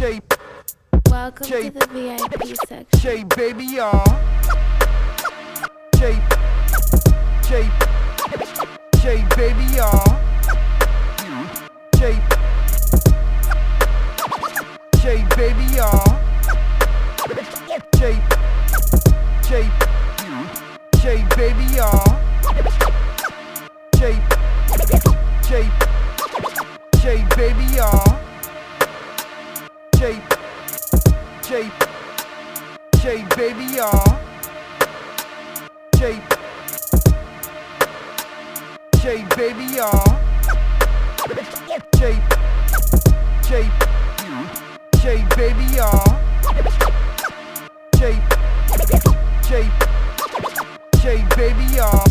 Welcome to the VIP section. Sheababy, y'all. Sheababy, y'all. Sheababy, y'all. Sheababy, y'all. Sheababy, y'all. Sheababy, y'all. Sheababy, y'all. Sheababy, y'all. Sheababy, y'all. Sheababy, y'all.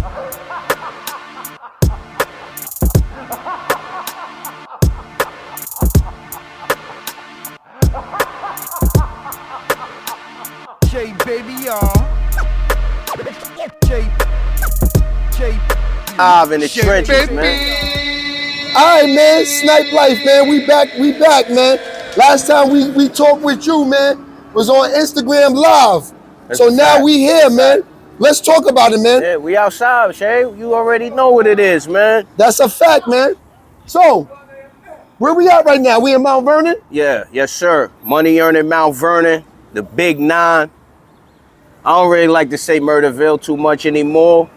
In the trenches, man. All right, man. Snyplife, man. We back, man. Last time we talked with you, man, was on Instagram Live. So now we here, man. Let's talk about it, man. Yeah, we outside, Shay. You already know what it is, man. That's a fact, man. So, where we at right now? We in Mount Vernon? Yeah, yes, sir. Money earning Mount Vernon, the Big 9. I don't really like to say Murderville too much anymore.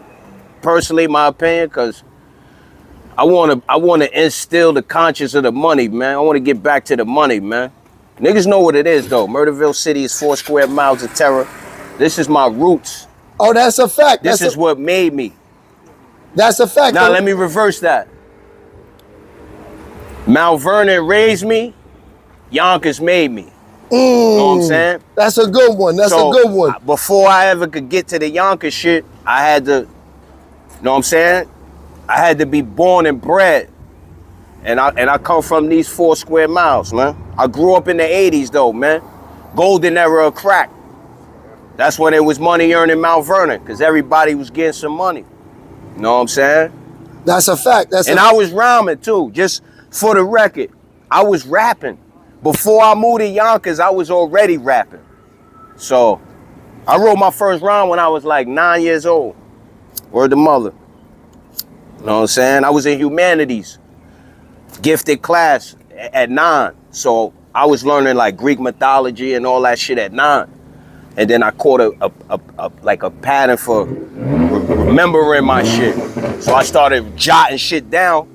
Personally, my opinion, because I wanna instill the conscience of the money, man. I wanna get back to the money, man. Niggas know what it is, though. Murderville City is 4 square miles of terror. This is my roots. Oh, that's a fact. This is what made me. That's a fact. Now, let me reverse that. Mount Vernon raised me. Yonkers made me. You know what I'm saying? That's a good one. That's a good one. Before I ever could get to the Yonkers shit, I had to, you know what I'm saying? I had to be born and bred. And I come from these 4 square miles, man. I grew up in the 80s, though, man. Golden era of crack. That's when it was money earning Mount Vernon, because everybody was getting some money. You know what I'm saying? That's a fact. I was rhyming, too. Just for the record, I was rapping. Before I moved to Yonkers, I was already rapping. So, I wrote my first rhyme when I was like 9 years old. Word to mother. You know what I'm saying? I was in humanities. Gifted class at 9. So, I was learning like Greek mythology and all that shit at 9. And then I caught a pattern for remembering my shit. So I started jotting shit down.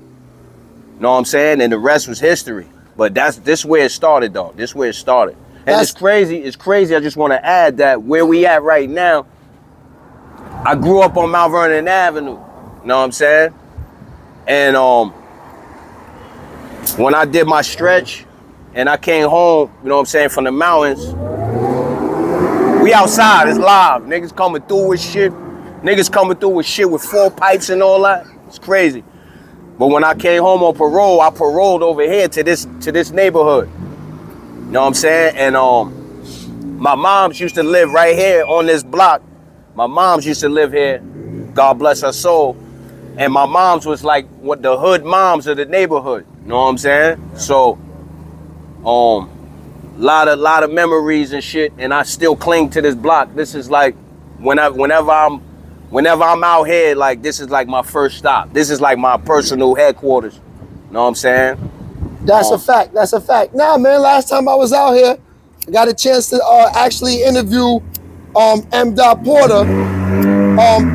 You know what I'm saying? And the rest was history. But this where it started, though. This where it started. And it's crazy. It's crazy. I just want to add that where we at right now, I grew up on Mount Vernon Avenue. You know what I'm saying? And when I did my stretch and I came home, you know what I'm saying, from the mountains, we outside, it's live. Niggas coming through with shit. Niggas coming through with shit with 4 pipes and all that. It's crazy. But when I came home on parole, I paroled over here to this neighborhood. You know what I'm saying? And my moms used to live right here on this block. My moms used to live here. God bless her soul. And my moms was like what the hood moms of the neighborhood. You know what I'm saying? So, lot of memories and shit, and I still cling to this block. This is like whenever I'm out here, like this is like my first stop. This is like my personal headquarters. You know what I'm saying? That's a fact. That's a fact. Nah, man, last time I was out here, I got a chance to actually interview M. Porter,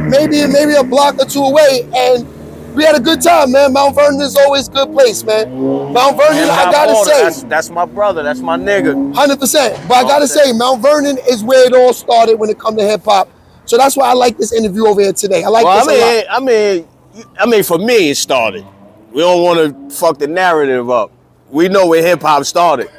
maybe a block or 2 away, and we had a good time, man. Mount Vernon is always a good place, man. Mount Vernon, I gotta say, that's my brother, that's my nigga. 100%. But I gotta say, Mount Vernon is where it all started when it comes to hip hop. So that's why I like this interview over here today. I like this a lot. I mean, for me, it started. We don't want to fuck the narrative up. We know where hip hop started.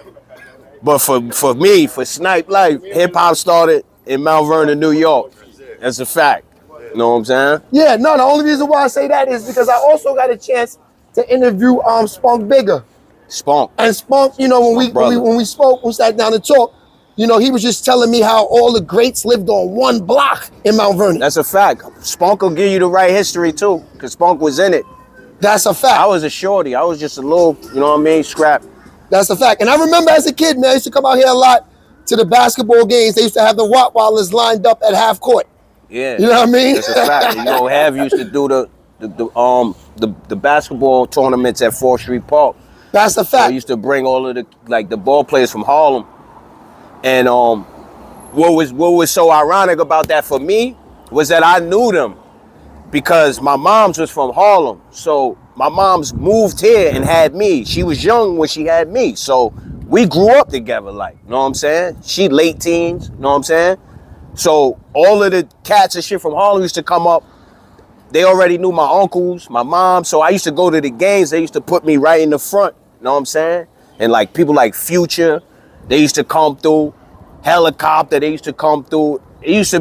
But for me, for Snyplife, hip hop started in Mount Vernon, New York. That's a fact. You know what I'm saying? Yeah, no, the only reason why I say that is because I also got a chance to interview Spunk Bigger. Spunk. And Spunk, you know, when we spoke, we sat down to talk, you know, he was just telling me how all the greats lived on 1 block in Mount Vernon. That's a fact. Spunk will give you the right history too, because Spunk was in it. That's a fact. I was a shorty. I was just a little, you know what I mean, scrap. That's a fact. And I remember as a kid, man, I used to come out here a lot to the basketball games. They used to have the Rottweilers lined up at half court. Yeah. You know what I mean? That's a fact. You know, Have used to do the basketball tournaments at 4th Street Park. That's a So fact. I used to bring all of the ball players from Harlem. And what was so ironic about that for me was that I knew them because my mom's was from Harlem. So my mom's moved here and had me. She was young when she had me. So we grew up together, like, you know what I'm saying? She late teens, you know what I'm saying? So all of the cats and shit from Harlem used to come up. They already knew my uncles, my mom. So I used to go to the games. They used to put me right in the front, you know what I'm saying? And like people like Future, they used to come through. Helicopter, they used to come through. It used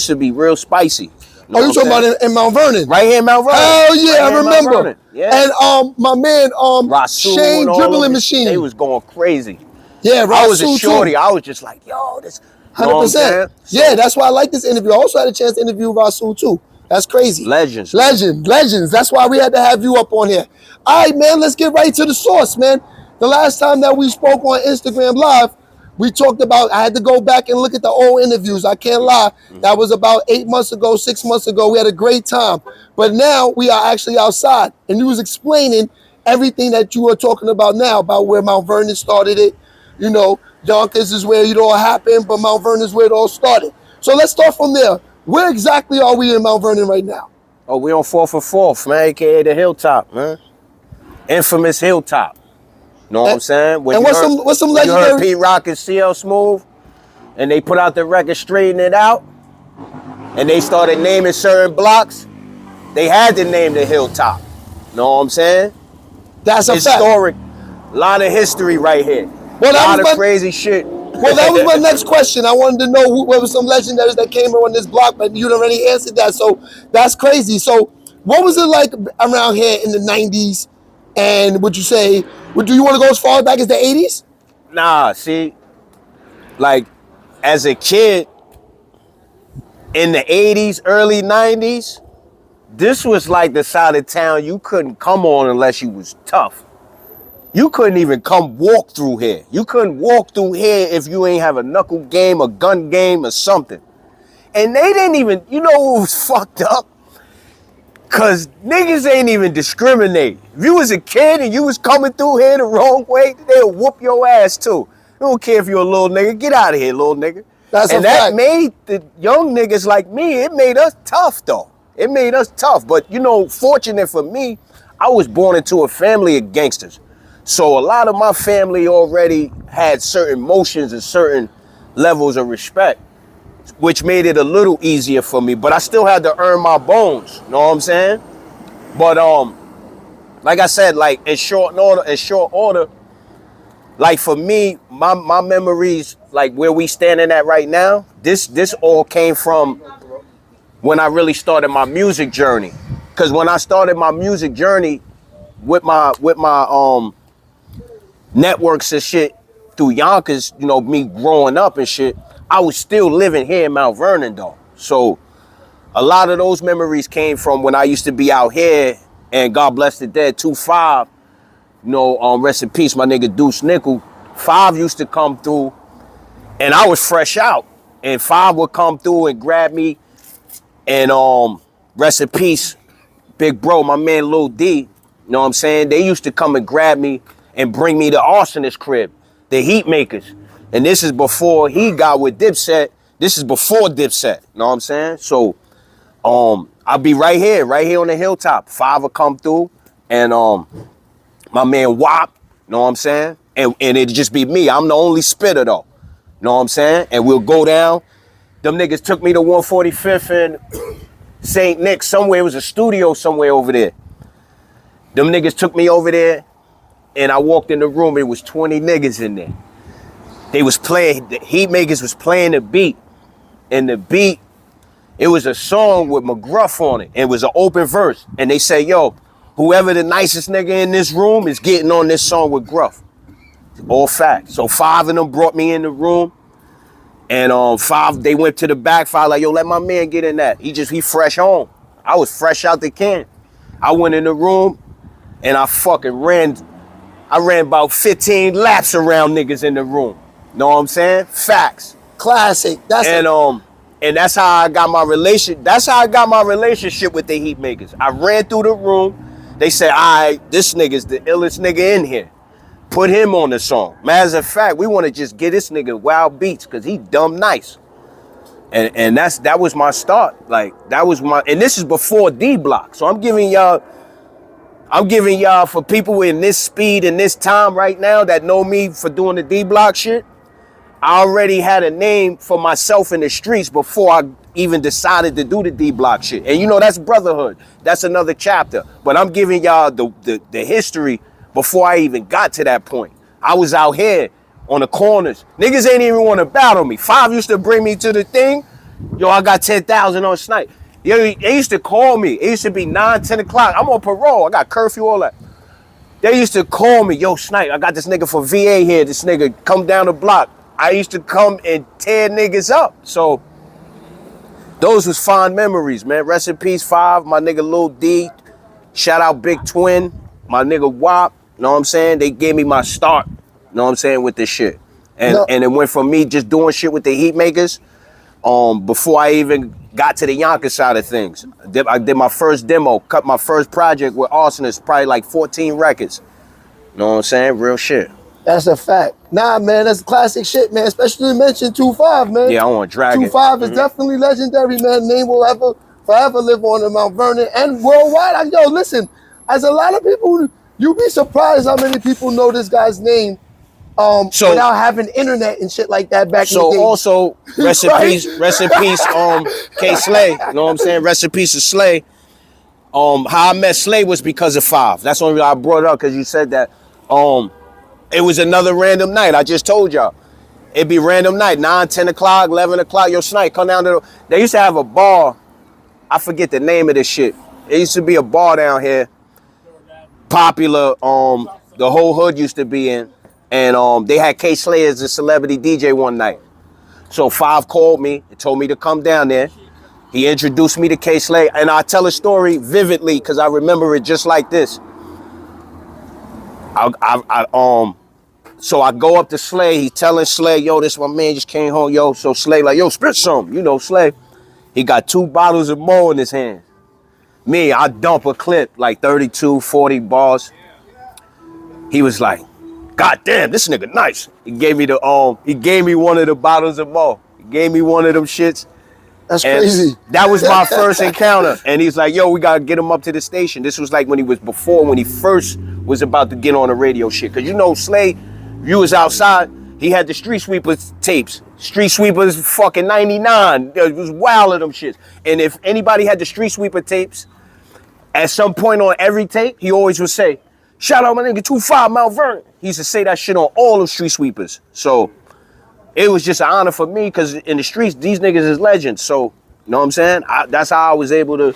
to be real spicy. You know You talking about in Mount Vernon? Right here in Mount Vernon. Hell yeah, right I remember. Yeah. And my man, Rasul Shane and all Dribbling of them, Machine. They was going crazy. Yeah, I was a Rasul shorty. too. I was just like, yo, this. You know what I'm 100%. saying? Yeah, that's why I like this interview. I also had a chance to interview Rasul too. That's crazy. Legends. Legends. That's why we had to have you up on here. All right, man, let's get right to the source, man. The last time that we spoke on Instagram Live, we talked about, I had to go back and look at the old interviews. I can't lie. That was about 8 months ago, 6 months ago. We had a great time. But now we are actually outside. And you was explaining everything that you were talking about now, about where Mount Vernon started it. You know, Yonkers is where it all happened, but Mount Vernon is where it all started. So let's start from there. Where exactly are we in Mount Vernon right now? Oh, we on 4th and 4th, man, aka the Hilltop, man. Infamous Hilltop. You know what I'm saying? And what's some when you heard legendary? Pete Rock and CL Smooth, and they put out the record Straighten It Out, and they started naming certain blocks, they had to name the Hilltop. You know what I'm saying? That's a fact. Historic. A lot of history right here. Well, a lot of crazy shit. Well, that was my next question. I wanted to know what were some legendaries that came on this block, but you already answered that. So that's crazy. So what was it like around here in the 90s? And would you say, do you want to go as far back as the 80s? Nah, see, like as a kid in the 80s, early 90s, this was like the side of town you couldn't come on unless you was tough. You couldn't even come walk through here. You couldn't walk through here if you ain't have a knuckle game, a gun game, or something. And they didn't even, you know what was fucked up? Cause niggas ain't even discriminate. If you was a kid and you was coming through here the wrong way, they'll whoop your ass too. They don't care if you're a little nigga. Get out of here, little nigga. And that made the young niggas like me, it made us tough though. It made us tough. But you know, fortunate for me, I was born into a family of gangsters. So a lot of my family already had certain motions and certain levels of respect, which made it a little easier for me, but I still had to earn my bones, you know what I'm saying? But like I said, like in short order, like for me, my memories, like where we standing at right now, this all came from when I really started my music journey. Cause when I started my music journey with my networks and shit through Yonkers, you know, me growing up and shit, I was still living here in Mount Vernon though. So a lot of those memories came from when I used to be out here, and God bless the dead, 2-5, you know, rest in peace, my nigga Deuce Nickel. 5 used to come through and I was fresh out, and 5 would come through and grab me, and rest in peace, big bro, my man Lil D, you know what I'm saying? They used to come and grab me and bring me to Arsonist crib, the Heat Makers. And this is before he got with Dipset. This is before Dipset, you know what I'm saying? So I'll be right here on the Hilltop. 5 will come through, and my man Wop, you know what I'm saying? And it'd just be me. I'm the only spitter though, you know what I'm saying? And we'll go down. Them niggas took me to 145th and St. Nick somewhere. It was a studio somewhere over there. Them niggas took me over there, and I walked in the room. It was 20 niggas in there. They was playing, the Heat Makers was playing the beat. And the beat, it was a song with McGruff on it. It was an open verse. And they say, yo, whoever the nicest nigga in this room is getting on this song with Gruff. All facts. So 5 of them brought me in the room. And 5, they went to the back. 5 like, yo, let my man get in that. He fresh home. I was fresh out the can. I went in the room and I fucking ran. I ran about 15 laps around niggas in the room. Know what I'm saying? Facts. Classic. And that's how I got my relationship with the heat makers. I ran through the room. They said, all right, this nigga's the illest nigga in here. Put him on the song. Matter of fact, we want to just get this nigga wild beats because he dumb nice. And that was my start. Like, and this is before D Block. So I'm giving y'all for people in this speed and this time right now that know me for doing the D Block shit. I already had a name for myself in the streets before I even decided to do the D Block shit. And you know, that's brotherhood. That's another chapter. But I'm giving y'all the history before I even got to that point. I was out here on the corners. Niggas ain't even want to battle me. Five used to bring me to the thing. Yo, I got 10,000 on Snipe. Yo, they used to call me. It used to be 9, 10 o'clock. I'm on parole. I got curfew, all that. They used to call me. Yo, Snipe, I got this nigga for VA here. This nigga come down the block. I used to come and tear niggas up. So those was fond memories, man. Rest in peace, Five, my nigga Lil D. Shout out Big Twin, my nigga Wop. Know what I'm saying? They gave me my start, know what I'm saying, with this shit. And it went from me just doing shit with the heat makers before I even got to the Yonkers side of things. I did my first demo, cut my first project with Arsonist, probably like 14 records. Know what I'm saying? Real shit. That's a fact. Nah, man, that's classic shit, man. Especially you mentioned 2-5, man. Yeah, I want to drag it. 2-5 is definitely legendary, man. Name will forever live on in Mount Vernon and worldwide. Yo, listen, as a lot of people, you'd be surprised how many people know this guy's name without having internet and shit like that back in the day. So also, rest in peace, K Slay. You know what I'm saying? Rest in peace of Slay. How I met Slay was because of Five. That's the only reason I brought it up, because you said that. It was another random night. I just told y'all. It'd be random night, 9, 10 o'clock, 11 o'clock. Yo, Snipe, come down to they used to have a bar. I forget the name of this shit. It used to be a bar down here. Popular. The whole hood used to be in. And they had K Slay as a celebrity DJ one night. So Five called me and told me to come down there. He introduced me to K Slay. And I tell a story vividly because I remember it just like this. So I go up to Slay. He telling Slay, yo, this my man just came home, yo. So Slay like, yo, spit some. You know, Slay. He got 2 bottles of Mo in his hand. Me, I dump a clip like 32, 40 bars. He was like, God damn, this nigga nice. He gave me one of the bottles of Mo. He gave me one of them shits. That's crazy. That was my first encounter. And he's like, yo, we gotta get him up to the station. This was like when he first was about to get on the radio shit. Cause you know, Slay, you was outside, he had the Street Sweepers tapes. Street Sweepers fucking 99. It was wild of them shits. And if anybody had the Street Sweeper tapes, at some point on every tape, he always would say, shout out my nigga 2-5 Mount Vernon. He used to say that shit on all them Street Sweepers. So it was just an honor for me, because in the streets, these niggas is legends. So, you know what I'm saying? That's how I was able to, you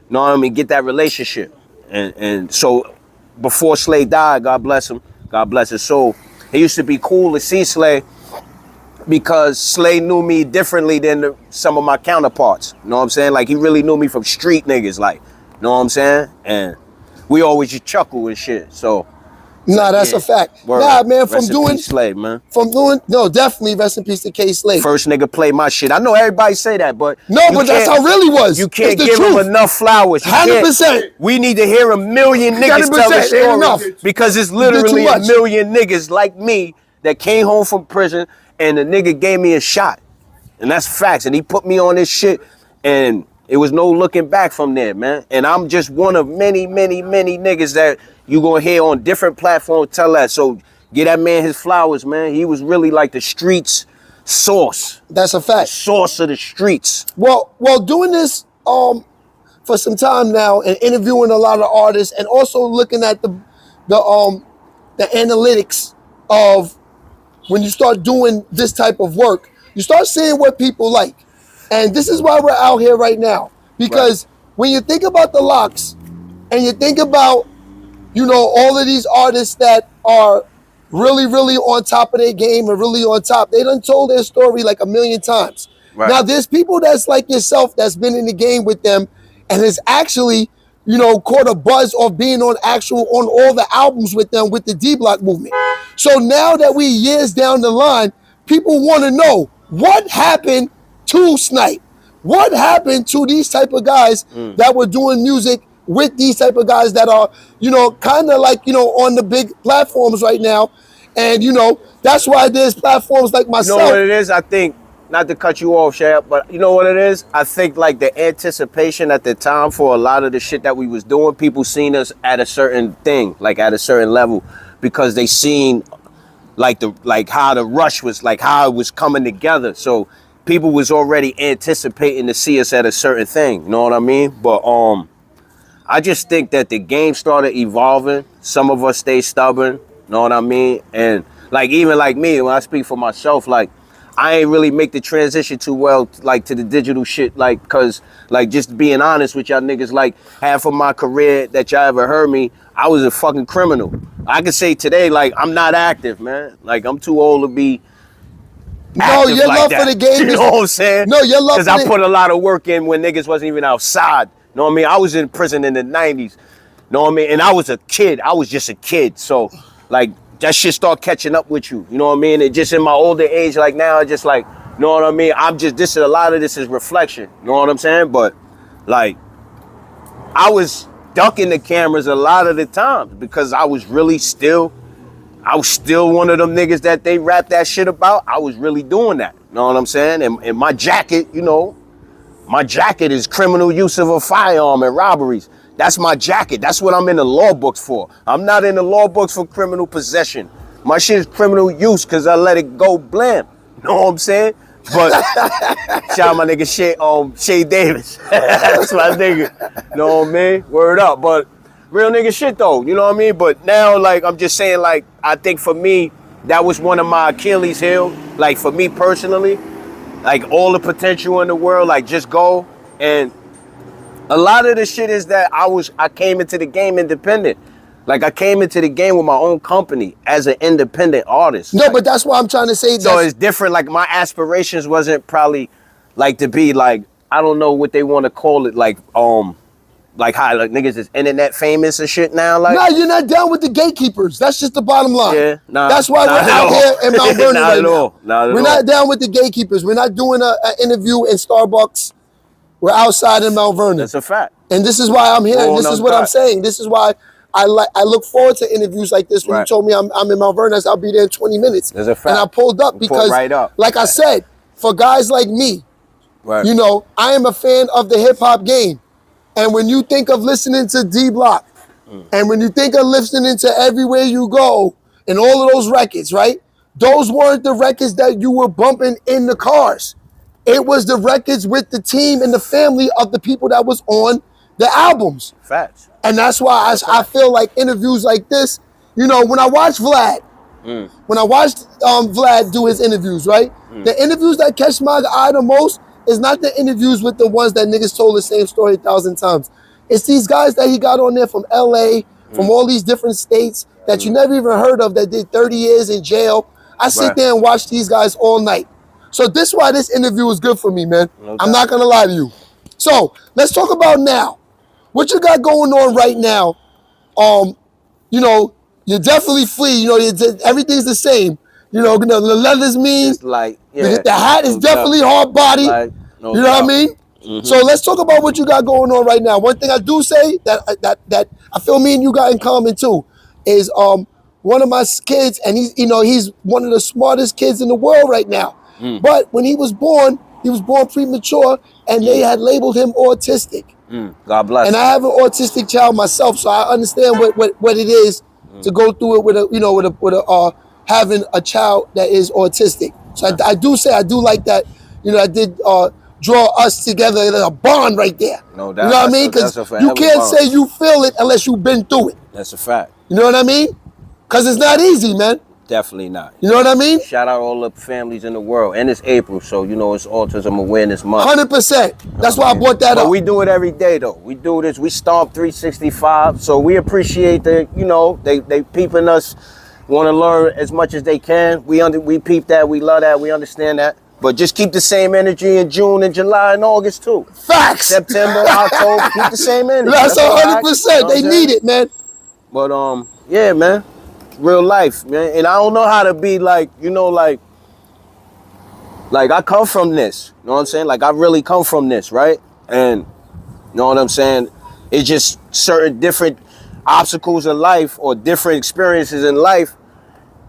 know what I mean, get that relationship. And so before Slay died, God bless him, God bless his soul, it used to be cool to see Slay because Slay knew me differently than some of my counterparts. You know what I'm saying? Like, he really knew me from street niggas, like, you know what I'm saying? And we always just chuckle and shit, so. Nah, that's a fact. Word. Nah, man, Slay, man. Definitely rest in peace to K Slay. First nigga play my shit. I know everybody say that, but but that's how it really was. You can't give him enough flowers. 100%. We need to hear 1 million niggas tell the story, because it's literally 1 million niggas like me that came home from prison and the nigga gave me a shot, and that's facts. And he put me on this shit, and it was no looking back from there, man. And I'm just one of many, many, many niggas that you gonna hear on different platforms tell that. So get that man his flowers, man. He was really like the streets source. That's a fact. The source of the streets. Well, doing this for some time now and interviewing a lot of artists, and also looking at the analytics of when you start doing this type of work, you start seeing what people like. And this is why we're out here right now. Because when you think about the locks and you think about, you know, all of these artists that are really, really on top of their game and really on top, they done told their story like 1 million times. Right. Now, there's people that's like yourself that's been in the game with them and has actually, you know, caught a buzz of being on all the albums with them with the D Block movement. So now that we years down the line, people want to know what happened to Snipe. What happened to these type of guys that were doing music with these type of guys that are, you know, kind of like, you know, on the big platforms right now. And, you know, that's why there's platforms like myself. You know what it is? I think, not to cut you off, Shab, but you know what it is? I think like the anticipation at the time for a lot of the shit that we was doing, people seen us at a certain thing, like at a certain level, because they seen like how the rush was, like how it was coming together. So people was already anticipating to see us at a certain thing. You know what I mean? But I just think that the game started evolving. Some of us stayed stubborn. You know what I mean? And like even like me, when I speak for myself, like I ain't really make the transition too well, like to the digital shit, like, cause like just being honest with y'all niggas, like half of my career that y'all ever heard me, I was a fucking criminal. I can say today, like I'm not active, man. Like I'm too old to be active. Your like love that. for the game You is, know what I'm saying? No, your love Cause for I put a lot of work in when niggas wasn't even outside. You know what I mean? I was in prison in the 90s. You know what I mean? And I was a kid. I was just a kid. So like that shit start catching up with you. You know what I mean? And just in my older age, like now, just like, you know what I mean? A lot of this is reflection. You know what I'm saying? But like, I was ducking the cameras a lot of the times because I was still one of them niggas that they rap that shit about. I was really doing that. You know what I'm saying? And my jacket, you know, my jacket is criminal use of a firearm and robberies. That's my jacket. That's what I'm in the law books for. I'm not in the law books for criminal possession. My shit is criminal use because I let it go blam. You know what I'm saying? But shout out my nigga Shay Davis. That's my nigga. You know what I mean? Word up. But real nigga shit though. You know what I mean? But now, like, I'm just saying, like, I think for me, that was one of my Achilles heel. Like, for me personally, like, all the potential in the world, like, just go. And a lot of the shit is that I came into the game independent. Like, I came into the game with my own company as an independent artist. No, but that's why I'm trying to say that. So it's different. Like, my aspirations wasn't probably, like, to be, like, I don't know what they want to call it, like how, like, niggas is internet famous and shit now, like. Nah, you're not down with the gatekeepers. That's just the bottom line. Yeah, nah. That's why we're out here in Mount Vernon right now. We're not down with the gatekeepers. We're not doing an interview in Starbucks. We're outside in Mount Vernon. That's a fact. And this is why I'm here. And this is what I'm saying. This is why I look forward to interviews like this. When you told me I'm in Mount Vernon, I said I'll be there in 20 minutes. That's a fact. And I pulled up because, like I said, for guys like me, you know, I am a fan of the hip hop game. And when you think of listening to D Block, and when you think of listening to Everywhere You Go, and all of those records, right? Those weren't the records that you were bumping in the cars. It was the records with the team and the family of the people that was on the albums. Facts. And that's why I feel like interviews like this, you know, when I watched Vlad, Vlad do his interviews, right? The interviews that catch my eye the most is not the interviews with the ones that niggas told the same story 1,000 times. It's these guys that he got on there from LA, from all these different states that you never even heard of that did 30 years in jail. I sit there and watch these guys all night. So this is why this interview was good for me, man. I'm not gonna lie to you. So let's talk about now. What you got going on right now? You know, you're definitely free. You know, everything's the same. You know, the leathers means like the hat is definitely hard body. Like, you know what I mean? So let's talk about what you got going on right now. One thing I do say that I feel me and you got in common too is one of my kids, and he's one of the smartest kids in the world right now. But when he was born premature, and they had labeled him autistic. God bless. And I have an autistic child myself, so I understand what it is to go through it with having a child that is autistic. So I do like that. You know, I did draw us together in a bond right there. No doubt. You know what I mean? Because you can't say you feel it unless you've been through it. That's a fact. You know what I mean? Because it's not easy, man. Definitely not. You know what I mean? Shout out all the families in the world. And it's April, so you know it's Autism Awareness Month. 100%. That's why I brought that up. But we do it every day though. We do this. We stomp 365. So we appreciate they peeping us, want to learn as much as they can. We peep that. We love that. We understand that. But just keep the same energy in June and July and August too. Facts. September, October, keep the same energy. That's all I 100%. ask, you know They need it, man. But yeah, man. Real life, man. And I don't know how to be like, you know, like I come from this. You know what I'm saying? Like I really come from this, right? And you know what I'm saying? It's just certain different obstacles in life or different experiences in life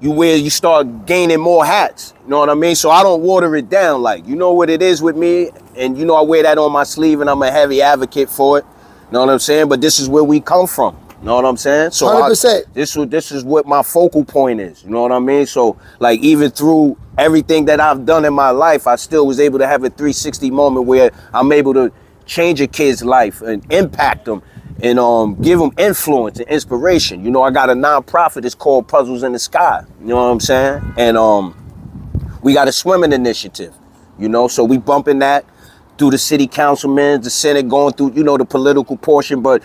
where you start gaining more hats. You know what I mean? So I don't water it down. Like, you know what it is with me, and you know I wear that on my sleeve and I'm a heavy advocate for it. You know what I'm saying? But this is where we come from. You know what I'm saying? So 100%. This is what my focal point is. You know what I mean? So like even through everything that I've done in my life, I still was able to have a 360 moment where I'm able to change a kid's life and impact them and give them influence and inspiration. You know, I got a nonprofit. It's called Puzzles in the Sky. You know what I'm saying? And we got a swimming initiative. You know, so we bumping that through the city councilmen, the Senate, going through, you know, the political portion. But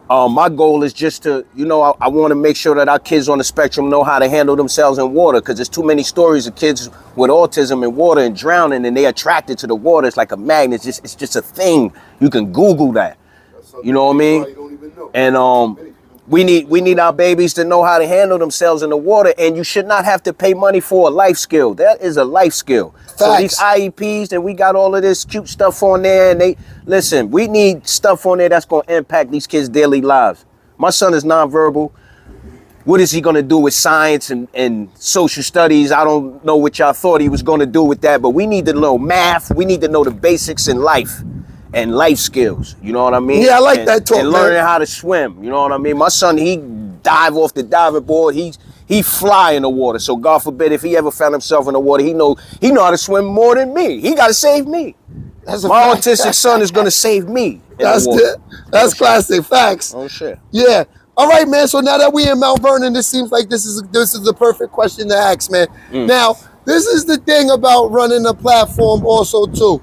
my goal is just to, you know, I want to make sure that our kids on the spectrum know how to handle themselves in water, because there's too many stories of kids with autism in water and drowning, and they attracted to the water. It's like a magnet. It's just a thing. You can Google that. You know what I mean? And we need our babies to know how to handle themselves in the water, and you should not have to pay money for a life skill. That is a life skill. Facts. So these IEPs, and we got all of this cute stuff on there, and listen, we need stuff on there that's going to impact these kids' daily lives. My son is nonverbal. What is he going to do with science and social studies? I don't know what y'all thought he was going to do with that, but we need to know math. We need to know the basics in life and life skills. You know what I mean? Yeah, I like that talk, and learning how to swim. You know what I mean? My son, he dive off the diving board. He fly in the water. So God forbid if he ever found himself in the water, he know how to swim more than me. He got to save me. My autistic son is going to save me. That's classic. Facts. Oh shit. Yeah. All right, man. So now that we in Mount Vernon, this seems like this is the perfect question to ask, man. Now, this is the thing about running a platform also too.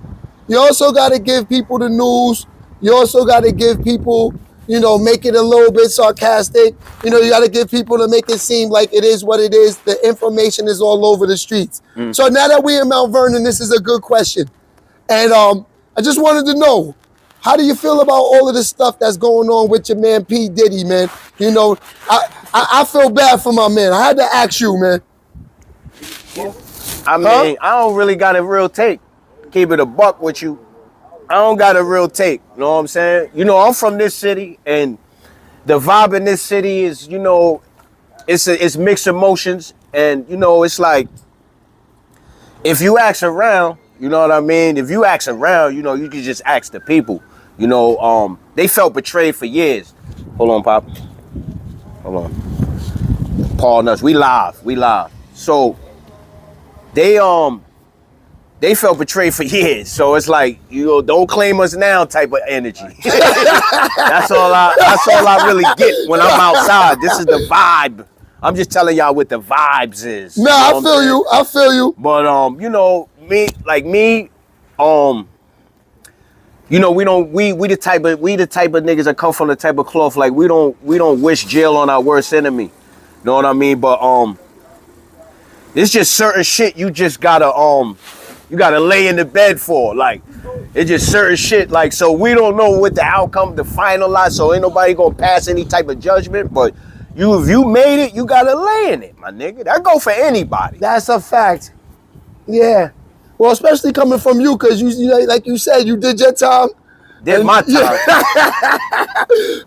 You also got to give people the news. You also got to give people, you know, make it a little bit sarcastic. You know, you got to give people to make it seem like it is what it is. The information is all over the streets. So now that we in Mount Vernon, this is a good question. And I just wanted to know, how do you feel about all of this stuff that's going on with your man P. Diddy, man? You know, I feel bad for my man. I had to ask you, man. I mean, I don't really got a real take. Keep it a buck with you. I don't got a real take. You know what I'm saying? You know, I'm from this city, and the vibe in this city is, you know, it's mixed emotions. And, you know, it's like, if you ask around, you know what I mean? If you ask around, you know, you can just ask the people. You know, they felt betrayed for years. Hold on, Pop. Hold on. Paul Nuts. We live. So they felt betrayed for years. So it's like, you know, don't claim us now type of energy. That's all I really get when I'm outside. This is the vibe. I'm just telling y'all what the vibes is. Nah, I feel you. But you know, me, you know, we the type of niggas that come from the type of cloth, like we don't wish jail on our worst enemy. Know what I mean? But it's just certain shit you just gotta lay in the bed for. Like, it's just certain shit. Like, so we don't know what the outcome, the finalize. So ain't nobody gonna pass any type of judgment. But if you made it, you gotta lay in it, my nigga. That go for anybody. That's a fact. Yeah. Well, especially coming from you, because you like you said, you did your time. Did my time.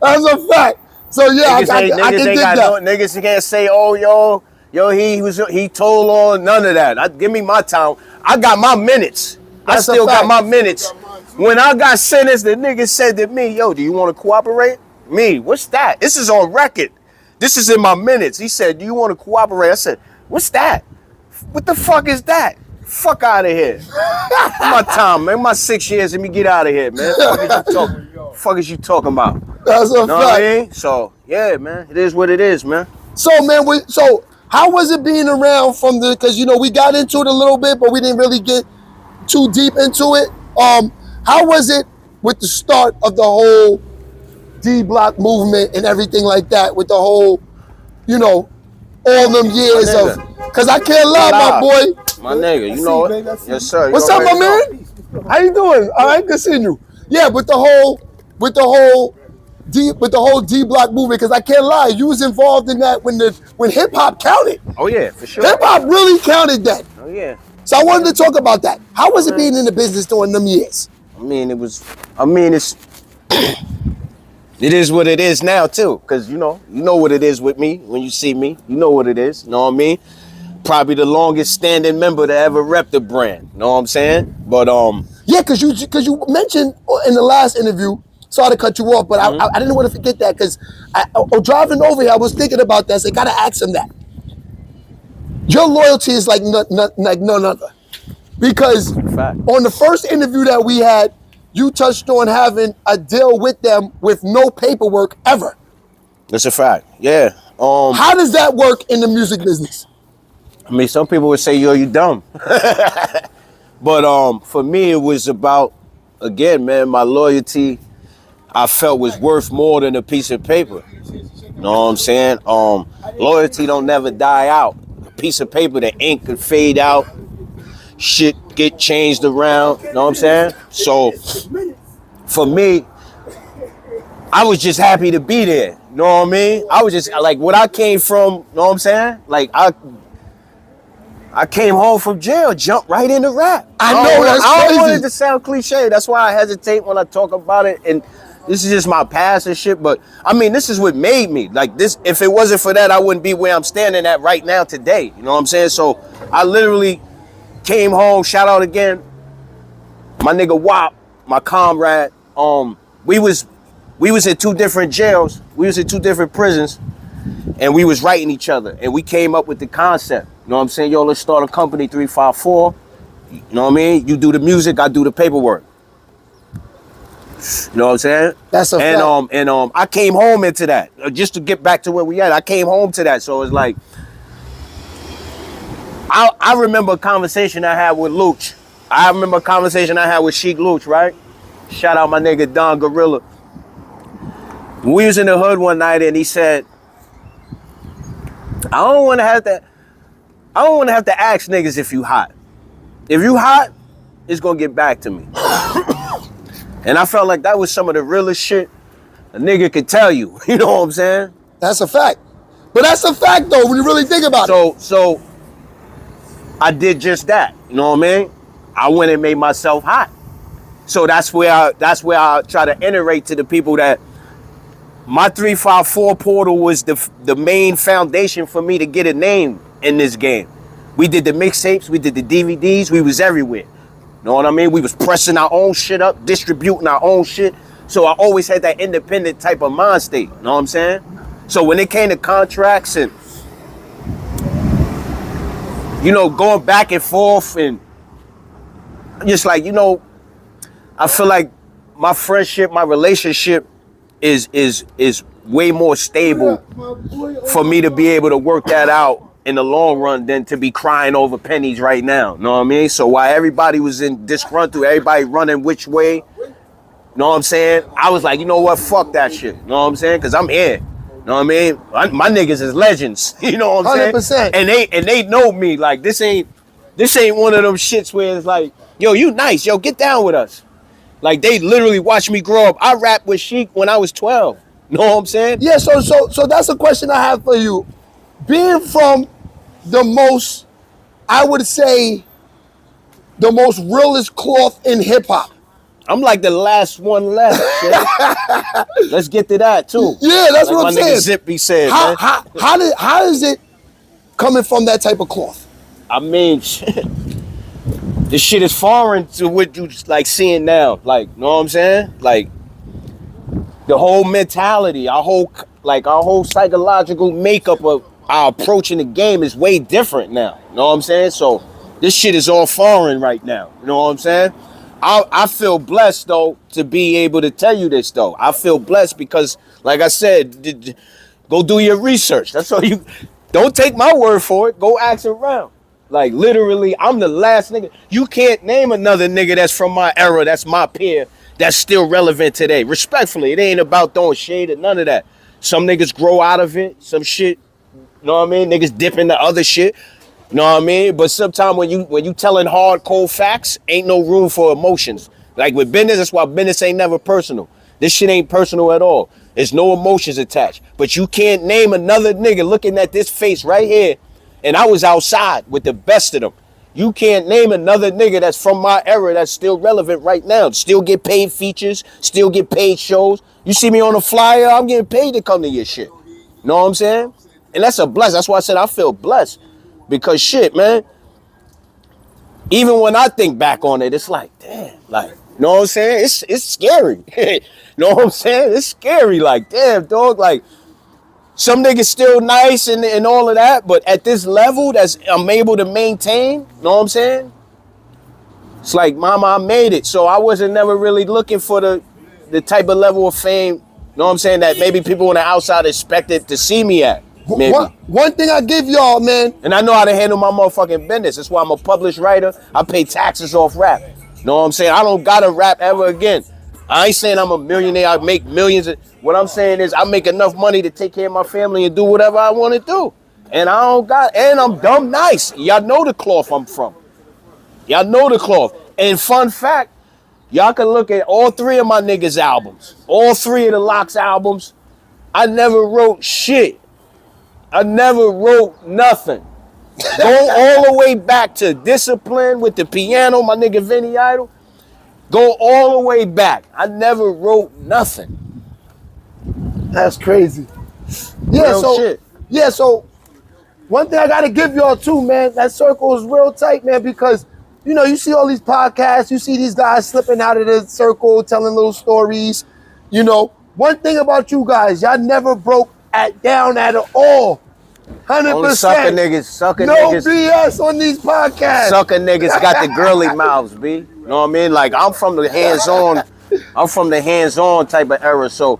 That's a fact. So yeah, I can dig that. Niggas can't say, oh, yo, he told on none of that. Give me my time. I got my minutes. I still got my minutes. When I got sentenced, the nigga said to me, yo, do you want to cooperate? Me, what's that? This is on record. This is in my minutes. He said, do you want to cooperate? I said, what's that? What the fuck is that? Fuck out of here. My time, man. My 6 years. Let me get out of here, man. Fuck is you talking about? That's a fact. Know what I mean? So, yeah, man. It is what it is, man. So, man, how was it being around because, you know, we got into it a little bit, but we didn't really get too deep into it. How was it with the start of the whole D-Block movement and everything like that, with the whole, you know, all them years of, cause I can't lie, my boy. My nigga, you know it. Yes, sir. What's up, my man? How you doing? All right, good seeing you. Yeah, with the whole D Block movement, because I can't lie, you was involved in that when hip hop counted. Oh yeah, for sure. Hip hop really counted that. Oh yeah. So I wanted to talk about that. How was it being in the business during them years? It is what it is now too, because you know what it is with me when you see me. You know what it is. You know what I mean? Probably the longest standing member to ever rep the brand. You know what I'm saying? But yeah, because you mentioned in the last interview. Sorry to cut you off, but I didn't want to forget that because driving over here, I was thinking about that. So I gotta ask him that. Your loyalty is like none other, because on the first interview that we had, you touched on having a deal with them with no paperwork ever. That's a fact. Yeah. How does that work in the music business? I mean, some people would say, yo, you dumb. But for me, it was about, again, man, my loyalty, I felt was worth more than a piece of paper. You know what I'm saying? Loyalty don't never die out. A piece of paper, the ink could fade out. Shit get changed around, you know what I'm saying? So, for me, I was just happy to be there, you know what I mean? I was just, like, what I came from, you know what I'm saying? Like, I came home from jail, jumped right into rap. I know, that's crazy. I don't want it to sound cliche, that's why I hesitate when I talk about it, and this is just my past and shit, but, I mean, this is what made me. Like, this, if it wasn't for that, I wouldn't be where I'm standing at right now today, you know what I'm saying? So, I literally came home, shout out again, my nigga Wop, my comrade. We was in two different jails, we was in two different prisons, and we was writing each other, and we came up with the concept. You know what I'm saying? Yo, let's start a company, 354. You know what I mean? You do the music, I do the paperwork. You know what I'm saying? That's a fact. And I came home into that. Just to get back to where we at, I came home to that. So it's like, I remember a conversation I had with Luch. I remember a conversation I had with Sheik Luch, right? Shout out my nigga Don Gorilla. We was in the hood one night and he said, I don't want to have to ask niggas if you hot. If you hot, it's gonna get back to me. And I felt like that was some of the realest shit a nigga could tell you. You know what I'm saying? That's a fact. But that's a fact though, when you really think about it. So I did just that. You know what I mean? I went and made myself hot. So that's where I try to iterate to the people that my 354 portal was the main foundation for me to get a name in this game. We did the mixtapes, we did the DVDs, we was everywhere. You know what I mean? We was pressing our own shit up, distributing our own shit. So I always had that independent type of mind state. You know what I'm saying? So when it came to contracts and, you know, going back and forth and just like, you know, I feel like my friendship, my relationship is way more stable for me to be able to work that out in the long run than to be crying over pennies right now. You know what I mean? So while everybody was in disgruntled, everybody running which way, you know what I'm saying? I was like, you know what? Fuck that shit. You know what I'm saying? Because I'm here. You know what I mean? My niggas is legends. You know what I'm 100%. saying? And they know me. Like, this ain't one of them shits where it's like, yo, you nice. Yo, get down with us. Like, they literally watched me grow up. I rapped with Sheik when I was 12. You know what I'm saying? Yeah, so that's a question I have for you. Being from the most, I would say, the most realest cloth in hip hop. I'm like the last one left. Let's get to that too. Yeah, that's like what I'm my saying. Nigga Zippy said, man. How is it coming from that type of cloth? I mean, this shit is foreign to what you like seeing now. Like, you know what I'm saying? Like, the whole mentality, our whole psychological makeup of our approach in the game is way different now. You know what I'm saying? So this shit is all foreign right now. You know what I'm saying? I feel blessed though to be able to tell you this though. I feel blessed because, like I said, go do your research. That's all you. Don't take my word for it. Go ask around. Like, literally, I'm the last nigga. You can't name another nigga that's from my era, that's my peer, that's still relevant today. Respectfully, it ain't about throwing shade or none of that. Some niggas grow out of it. Some shit, You know what I mean? Niggas dip into other shit. You know what I mean? But sometimes when you telling hard, cold facts, ain't no room for emotions. Like with business, that's why business ain't never personal. This shit ain't personal at all. There's no emotions attached. But you can't name another nigga looking at this face right here. And I was outside with the best of them. You can't name another nigga that's from my era that's still relevant right now. Still get paid features, still get paid shows. You see me on a flyer, I'm getting paid to come to your shit. Know what I'm saying? And that's a blessing. That's why I said I feel blessed. Because shit, man, even when I think back on it, it's like, damn, like, you know what I'm saying? It's scary. You know what I'm saying? It's scary. Like, damn, dog, like, some niggas still nice and all of that, but at this level that's I'm able to maintain, you know what I'm saying? It's like, mama, I made it. So I wasn't never really looking for the type of level of fame, you know what I'm saying, that maybe people on the outside expected to see me at. Maybe. One thing I give y'all, man. And I know how to handle my motherfucking business. That's why I'm a published writer. I pay taxes off rap. You know what I'm saying? I don't gotta rap ever again. I ain't saying I'm a millionaire. I make millions. What I'm saying is I make enough money to take care of my family and do whatever I want to do. And I don't got, and I'm dumb nice. Y'all know the cloth I'm from. Y'all know the cloth. And fun fact, y'all can look at all three of my niggas' albums. All three of the Locks albums. I never wrote shit. I never wrote nothing. Go all the way back to Discipline with the piano, my nigga Vinny Idol. Go all the way back. I never wrote nothing. That's crazy. Yeah, Real so shit. yeah, so one thing I gotta give y'all too, man, that circle is real tight, man, because you know, you see all these podcasts, you see these guys slipping out of the circle, telling little stories. You know, one thing about you guys, y'all never broke down at all. 100%. Only sucker niggas, no BS on these podcasts. Sucker niggas got the girly mouths, B. You know what I mean? Like, I'm from the hands-on type of era, so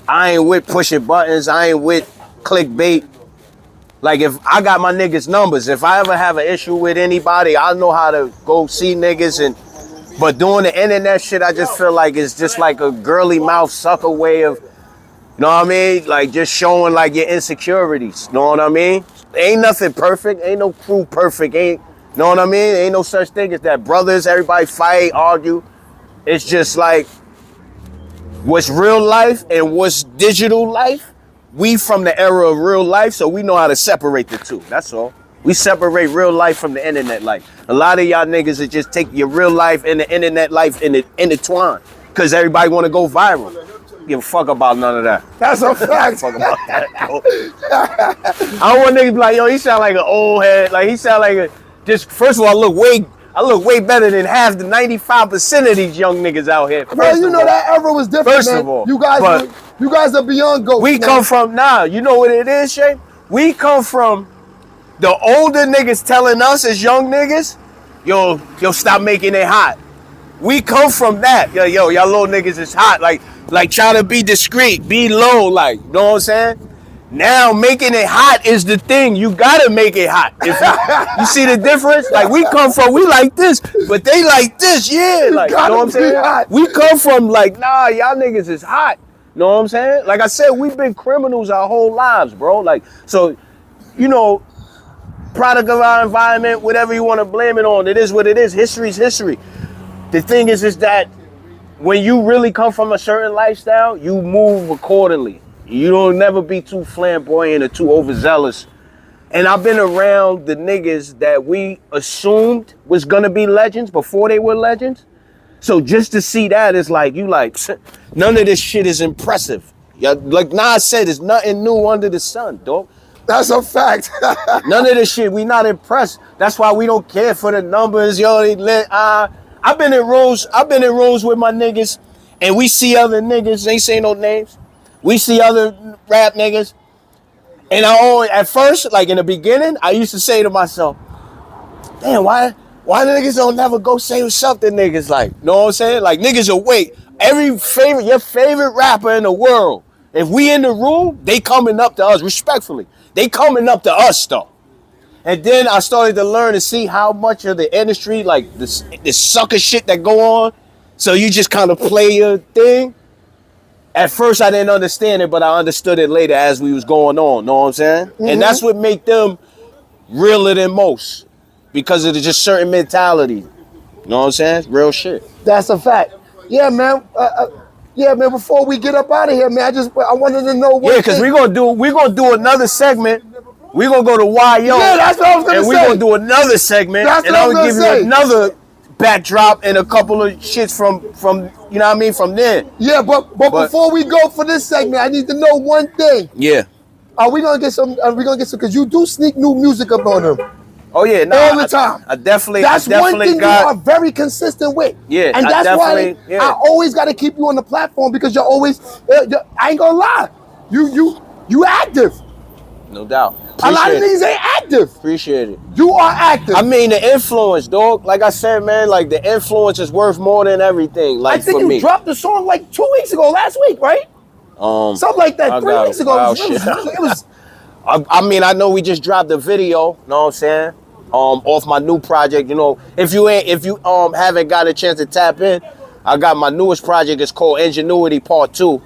I ain't with pushing buttons, I ain't with clickbait. Like, if I got my niggas' numbers, if I ever have an issue with anybody, I know how to go see niggas. But doing the internet shit, I just feel like it's just like a girly mouth sucker way of, you know what I mean? Like, just showing, like, your insecurities. You know what I mean? Ain't nothing perfect. Ain't no crew perfect. Ain't, you know what I mean? Ain't no such thing as that. Brothers, everybody fight, argue. It's just like, what's real life and what's digital life, we from the era of real life, so we know how to separate the two. That's all. We separate real life from the internet life. A lot of y'all niggas that just take your real life and the internet life and intertwine. Because everybody want to go viral. Give a fuck about none of that. That's a fact. Fuck about that, bro. I don't want niggas to be like, yo, he sound like an old head. Like, he sound like a, just, first of all, I look way better than half the 95% of these young niggas out here. Bro, you know that era was different, First man. of all, you guys are beyond ghosts. We come from, you know what it is, Shay? We come from the older niggas telling us as young niggas, yo, stop making it hot. We come from that. Yo, y'all little niggas is hot. Like try to be discreet, be low, like, you know what I'm saying? Now making it hot is the thing. You gotta make it hot. If you see the difference? Like, we like this, but they like this, yeah. Like, you know what I'm saying? Hot. We come from like, nah, y'all niggas is hot. You know what I'm saying? Like I said, we've been criminals our whole lives, bro. Like, so, you know, product of our environment, whatever you want to blame it on, it is what it is. History's history. The thing is that when you really come from a certain lifestyle, you move accordingly. You don't never be too flamboyant or too overzealous. And I've been around the niggas that we assumed was gonna be legends before they were legends. So just to see that is like, you like, none of this shit is impressive. Yeah, like Nas said, there's nothing new under the sun, dog. That's a fact. None of this shit, we not impressed. That's why we don't care for the numbers, yo. I've been in rooms with my niggas, and we see other niggas, ain't saying no names. We see other rap niggas, and at first, like in the beginning, I used to say to myself, damn, why niggas don't never go say something niggas like, you know what I'm saying? Like, niggas will wait. Your favorite rapper in the world, if we in the room, they coming up to us, respectfully. They coming up to us, though. And then I started to learn and see how much of the industry, like this sucker shit that go on, so you just kind of play your thing. At first I didn't understand it, but I understood it later as we was going on. Know what I'm saying? And that's what make them realer than most, because of the just certain mentality. You know what I'm saying? Real shit. That's a fact. Yeah, man. Yeah, man. Before we get up out of here, man, I wanted to know what. Yeah, because we're gonna do another segment. We're gonna go to YO. Yeah, that's what I was gonna say. And we're gonna do another segment. That's and what I'm I gonna was give gonna you say. another backdrop and a couple of shits from you know what I mean, from there. Yeah, but before we go for this segment, I need to know one thing. Yeah. Are we gonna get some? Because you do sneak new music up on them. Oh yeah, no, all the time. I definitely. That's one thing you are very consistent with. Yeah, and that's why yeah. I always got to keep you on the platform, because you're always. I ain't gonna lie, you active. No doubt. A lot of niggas ain't active. Appreciate it. You are active. I mean, the influence, dog. Like I said, man, like the influence is worth more than everything. Like I think for you me. dropped the song like 2 weeks ago, last week, right? Something like that. 3 weeks ago. It was I mean, I know we just dropped the video. Know what I'm saying? Off my new project. You know, if you haven't got a chance to tap in, I got my newest project. It's called Ingenuity Part 2.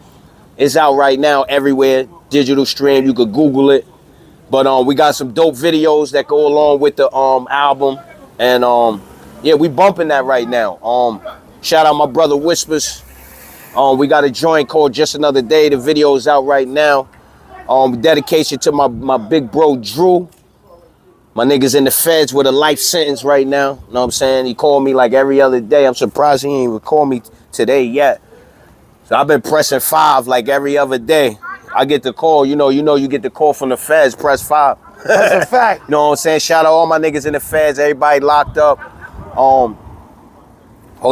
It's out right now everywhere. Digital stream. You could Google it. But we got some dope videos that go along with the album. And yeah, we bumping that right now. Shout out my brother Whispers. We got a joint called Just Another Day. The video is out right now. Dedication to my big bro Drew. My nigga's in the feds with a life sentence right now. Know what I'm saying? He called me like every other day. I'm surprised he ain't even called me today yet. So I've been pressing 5 like every other day. I get the call, you get the call from the feds, press 5. That's a fact. You know what I'm saying? Shout out all my niggas in the feds, everybody locked up. Hold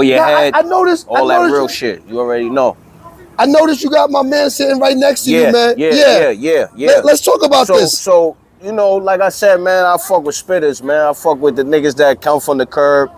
your head. I noticed all that real shit. You already know. I noticed you got my man sitting right next to you, man. Yeah. Let's talk about this. So, you know, like I said, man, I fuck with spitters, man. I fuck with the niggas that come from the curb.